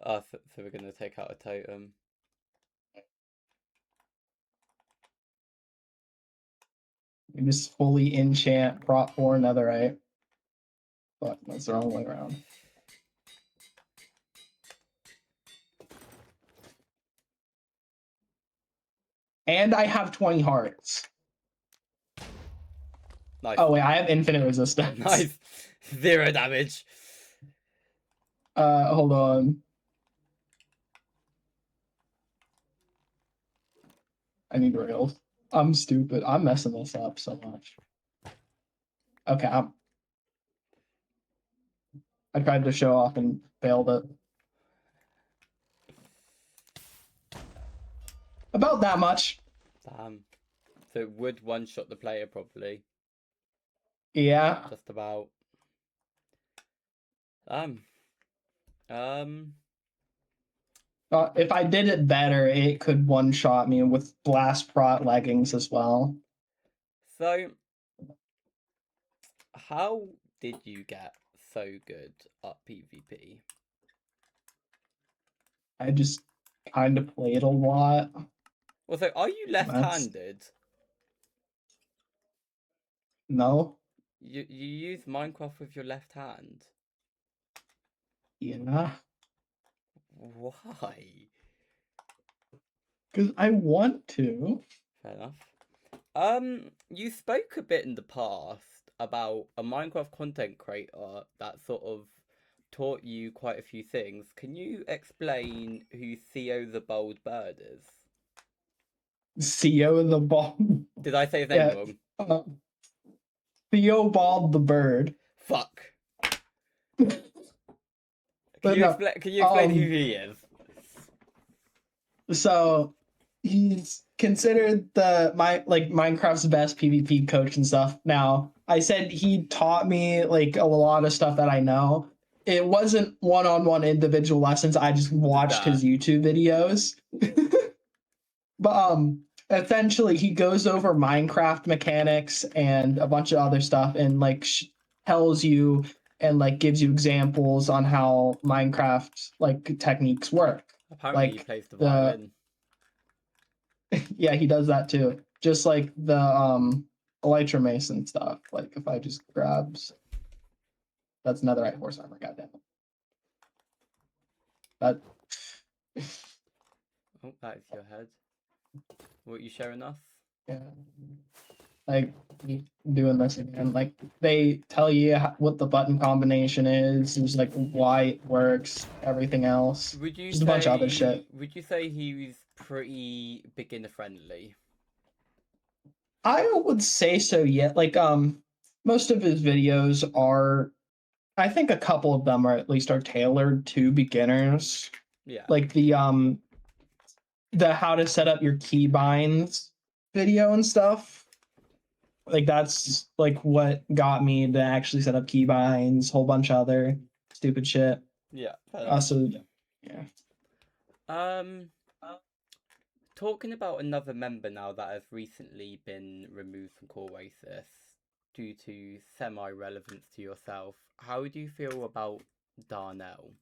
Oh, so we're gonna take out a totem. You just fully enchant prop 4 netherite. But that's the wrong way around. And I have 20 hearts. Nice. Oh wait, I have infinite resistance. Nice. 0 damage. Hold on. I need rails. I'm stupid. I'm messing this up so much. Okay, I tried to show off and failed it. About that much. Damn. So it would one-shot the player properly. Yeah. Just about. If I did it better, it could one-shot me with blast prot leggings as well. So, how did you get so good at PvP? I just kind of played a lot. Well, so are you left-handed? No. You use Minecraft with your left hand? Yeah. Why? Because I want to. Fair enough. You spoke a bit in the past about a Minecraft content creator that sort of taught you quite a few things. Can you explain who Theo the Bold Bird is? Theo the Bald. Did I say his name wrong? Theo Bald the Bird. Fuck. But Can you explain who he is? So he's considered Minecraft's best PvP coach and stuff. Now, I said he taught me like a lot of stuff that I know. It wasn't one-on-one individual lessons. I just watched his YouTube videos. But essentially he goes over Minecraft mechanics and a bunch of other stuff and like tells you and like gives you examples on how Minecraft like techniques work. Apparently like he plays the violin. Yeah, he does that too. Just like the elytra mason stuff. Like if I just grabs, that's netherite horse armor. Goddamn it. That. Oh, that is your head. What you showing us? Yeah. like doing this again. Like they tell you what the button combination is, just like why it works, everything else, just a bunch of other shit. Would you say he was pretty beginner friendly? I would say so. Yeah, like most of his videos are. I think a couple of them are at least are tailored to beginners. Yeah. Like the how to set up your keybinds video and stuff. Like that's like what got me to actually set up keybinds, whole bunch of other stupid shit. Yeah, fair enough. Also, yeah. Um, Talking about another member now that has recently been removed from Core Oasis due to semi-relevance to yourself, how do you feel about Darnell?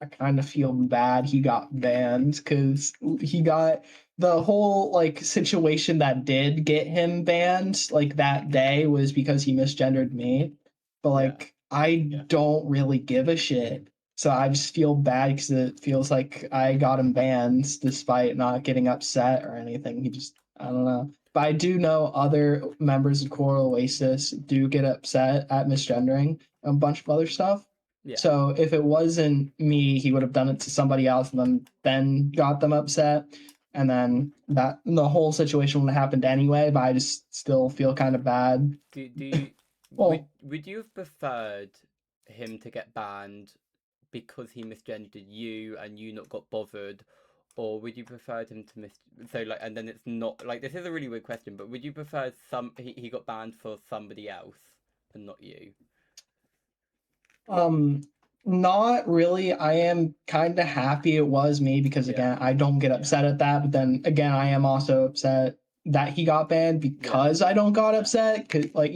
I kind of feel bad he got banned because he got the whole like situation that did get him banned like that day was because he misgendered me. But Yeah, like I don't really give a shit. So I just feel bad because it feels like I got him banned despite not getting upset or anything. He just I don't know. But I do know other members of Core Oasis do get upset at misgendering and a bunch of other stuff. yeah, So if it wasn't me, he would have done it to somebody else and then got them upset. And then that the whole situation would have happened anyway, but I just still feel kind of bad. Do you Well, would you have preferred him to get banned because he misgendered you and you not got bothered, or would you prefer him to so like and then it's not like this is a really weird question, but would you prefer he got banned for somebody else and not you? um, not really. I am kind of happy it was me because Yeah, again, I don't get upset at that. But then again, I am also upset that he got banned yeah, because I don't got upset. Cause like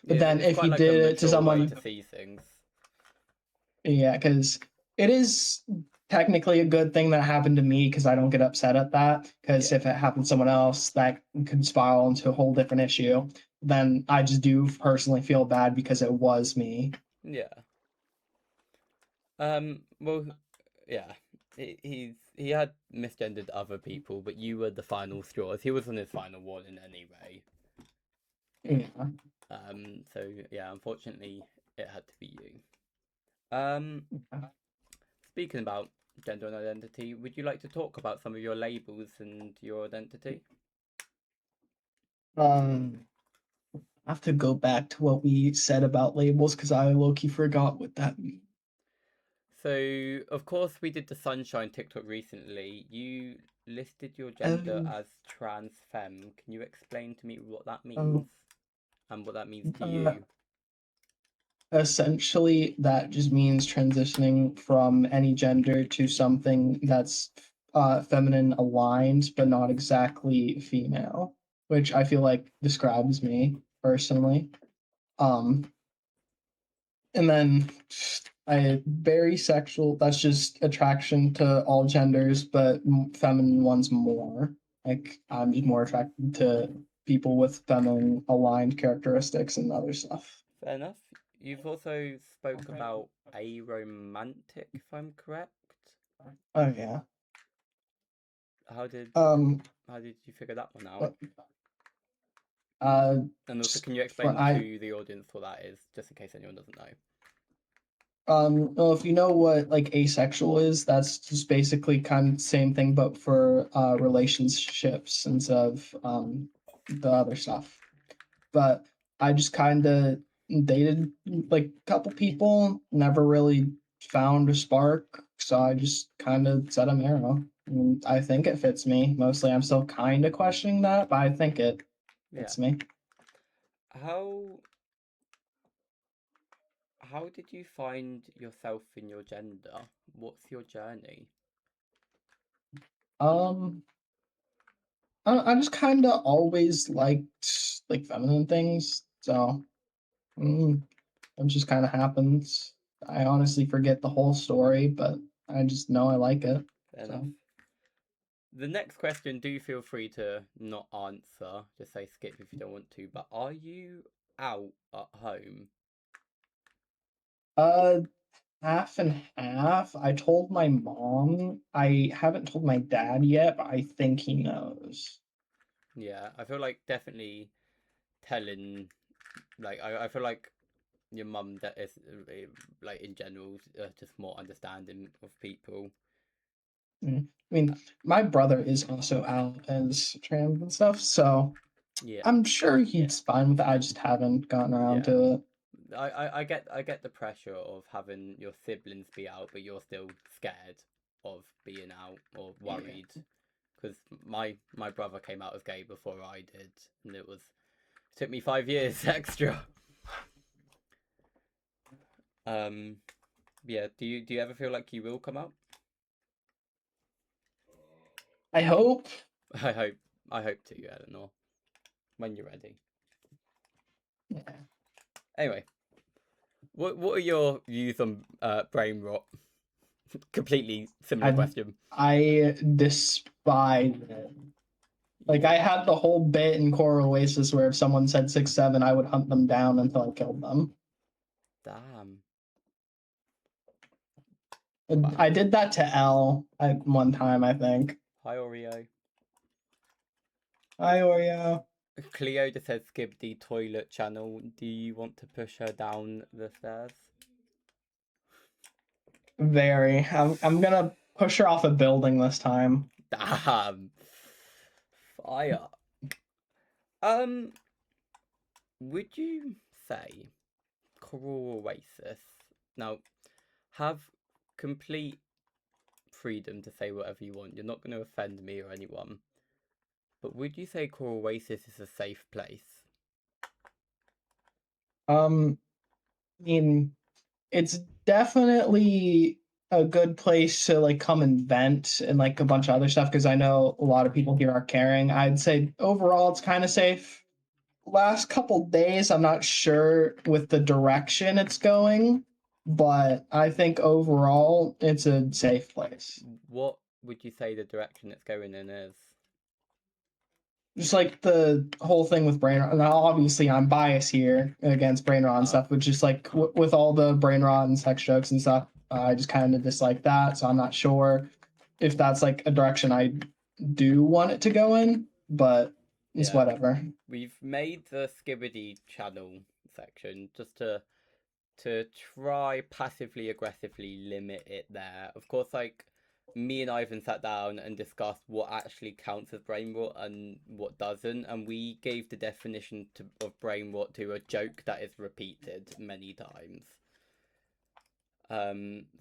but yeah. then It's if he quite like a did it to mature way someone, to see things. yeah, because it is technically a good thing that happened to me because I don't get upset at that. Because Yeah, if it happened to someone else, that could spiral into a whole different issue. Then I just do personally feel bad because it was me. yeah. Well, yeah. He had misgendered other people, but you were the final straws. He was on his final warning anyway. Yeah. So yeah, unfortunately, it had to be you. Um, Speaking about gender and identity, would you like to talk about some of your labels and your identity? Um, I have to go back to what we said about labels because I low-key forgot what that means. So, of course, we did the Sunshine TikTok recently. You listed your gender Oh, as trans femme. Can you explain to me what that means oh, and what that means to uh, you? essentially, that just means transitioning from any gender to something that's feminine aligned, but not exactly female, which I feel like describes me personally. Um, and then I very sexual. That's just attraction to all genders, but feminine ones more. Like I'm just more attracted to people with feminine aligned characteristics and other stuff. Fair enough. You've also spoke about aromantic, if I'm correct. Oh yeah. How did Um. how did you figure that one out? What- Uh. And also, Just can you for explain I. to the audience what that is, just in case anyone doesn't know? Well, if you know what like asexual is, that's just basically kind of the same thing, but for relationships instead of the other stuff. But I just kind of dated like a couple people, never really found a spark, so I just kind of said I'm arrow. And I think it fits me. Mostly, I'm still kind of questioning that, but I think it Yeah. fits me. How how did you find yourself in your gender? What's your journey? Um, I just kind of always liked like feminine things, so mm, it just kind of happens. I honestly forget the whole story, but I just know I like it. Fair enough. So, The next question, do feel free to not answer. Just say skip if you don't want to. But are you out at home? uh, half and half. I told my mom. I haven't told my dad yet, but I think he knows. Yeah, I feel like definitely telling, like, I feel like your mum that is, like, in general, just more understanding of people. Mm. I mean, my brother is also out as trans and stuff, so Yeah, I'm sure he's fine with it. I just haven't gotten around yeah. to it. I get the pressure of having your siblings be out, but you're still scared of being out or Yeah. worried. Because my brother came out as gay before I did, and it took me 5 years extra. Um, yeah. Do you ever feel like you will come out? I hope. I hope I hope to, Eleanor, when you're ready. Yeah. Anyway, what are your views on brain rot? Completely similar I question. I despise it. Like Yeah. I had the whole bit in Core Oasis where if someone said 6'7", I would hunt them down until I killed them. Damn. And I Wow. did that to L at one time, I think. Hi Oreo. Hi Oreo. Cleo just says skip the toilet channel. Do you want to push her down the stairs? Very. I'm gonna push her off a building this time. Damn. Fire. Um, would you say Coral Oasis now have complete freedom to say whatever you want? You're not going to offend me or anyone. But would you say Coral Oasis is a safe place? I mean, it's definitely a good place to like come and vent and like a bunch of other stuff because I know a lot of people here are caring. I'd say overall it's kind of safe. Last couple days, I'm not sure with the direction it's going, but I think overall it's a safe place. What would you say the direction it's going in is? Just like the whole thing with brain rot. Now, obviously, I'm biased here against brain rot and Ah, stuff, but just like with all the brain rot and sex jokes and stuff, I just kind of dislike that. So I'm not sure if that's like a direction I do want it to go in, but it's yeah. whatever. We've made the Skibbity channel section just to try passively aggressively limit it there. Of course, like me and Ivan sat down and discussed what actually counts as brain rot and what doesn't, and we gave the definition of brain rot to a joke that is repeated many times.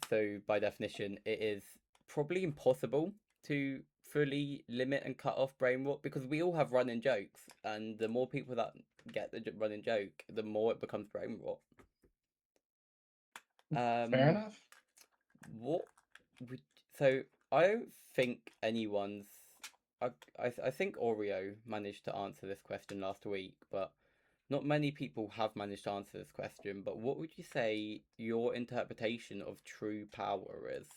So by definition, it is probably impossible to fully limit and cut off brain rot because we all have running jokes, and the more people that get the running joke, the more it becomes brain rot. Fair Um, enough. what would so I don't think anyone's. I think Oreo managed to answer this question last week, but not many people have managed to answer this question. But what would you say your interpretation of true power is?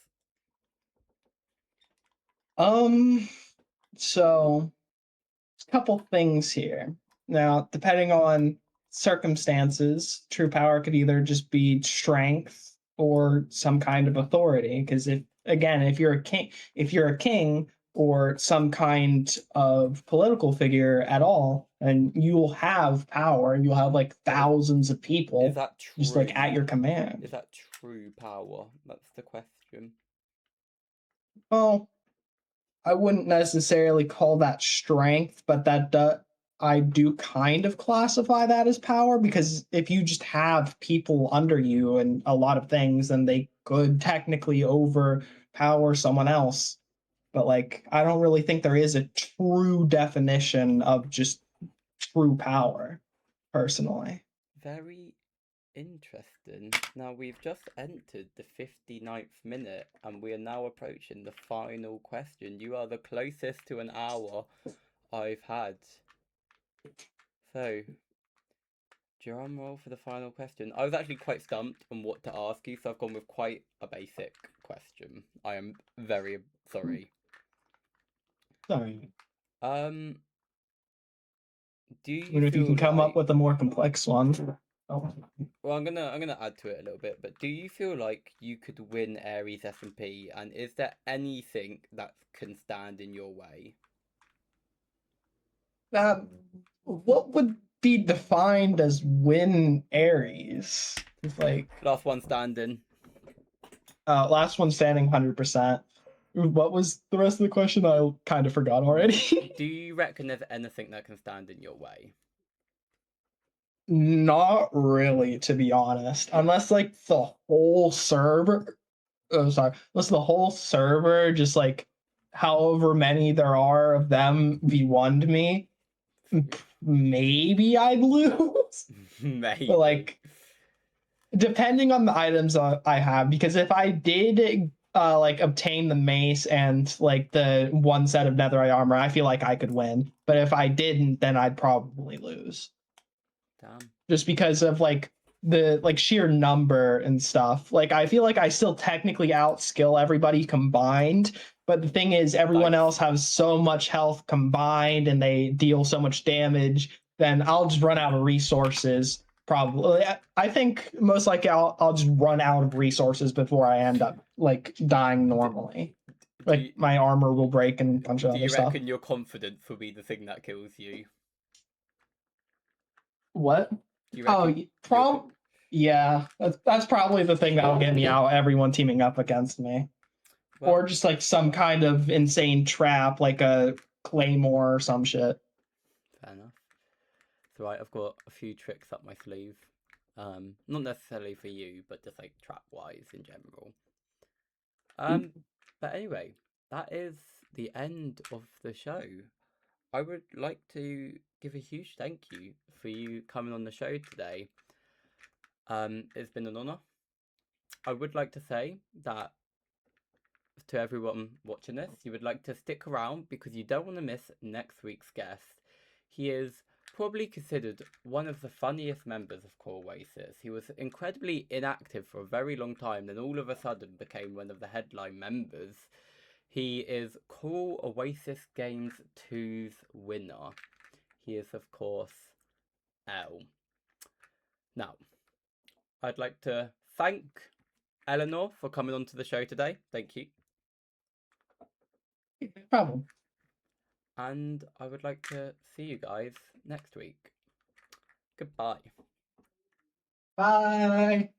Um, so a couple things here. Now, depending on circumstances, true power could either just be strength or some kind of authority. Because if again, if you're a king or some kind of political figure at all, and you'll have power, you'll have like But thousands of is people that just like at true? your command. Is that true power? That's the question. Well, I wouldn't necessarily call that strength, but I do kind of classify that as power because if you just have people under you and a lot of things, then they could technically overpower someone else. But like, I don't really think there is a true definition of just true power, personally. Very interesting. Now we've just entered the 59th minute and we are now approaching the final question. You are the closest to an hour I've had. So, drum roll for the final question. I was actually quite stumped on what to ask you, so I've gone with quite a basic question. I am very sorry. Sorry. Um, do I you mean, if you feel can come up like with a more complex one. Oh. well, I'm gonna add to it a little bit, but do you feel like you could win Aries S&P, and is there anything that can stand in your way? What would be defined as win Aries? It's like Last one standing. last one standing 100%. What was the rest of the question? I kind of forgot already. Do you reckon there's anything that can stand in your way? Not really, to be honest. Unless like the whole server, oh sorry, unless the whole server just like however many there are of them v1'd me, maybe I'd lose. Maybe. But like depending on the items I have, because if I did like obtain the mace and like the one set of netherite armor, I feel like I could win. But if I didn't, then I'd probably lose. Damn. Just because of like the like sheer number and stuff. Like I feel like I still technically outskill everybody combined, but the thing is everyone else has so much health combined and they deal so much damage, then I'll just run out of resources. Probably, I think most likely I'll just run out of resources before I end up like dying normally. Like my armor will break and a bunch of Do other you stuff. reckon your confidence will be the thing that kills you? What? Do you Oh, reckon yeah. That's probably the thing that'll get me out. Everyone teaming up against me, well, or just like some kind of insane trap, like a claymore or some shit. fair enough. So right, I've got a few tricks up my sleeve. Not necessarily for you, but just like trap wise in general. But anyway, that is the end of the show. I would like to give a huge thank you for you coming on the show today. It's been an honor. I would like to say that to everyone watching this, you would like to stick around because you don't want to miss next week's guest. He is probably considered one of the funniest members of Core Oasis. He was incredibly inactive for a very long time, then all of a sudden became one of the headline members. He is Core Oasis Games 2's winner. He is, of course, L. Now, I'd like to thank Eleanor for coming onto the show today. Thank you. No problem. And I would like to see you guys next week. Goodbye. Bye.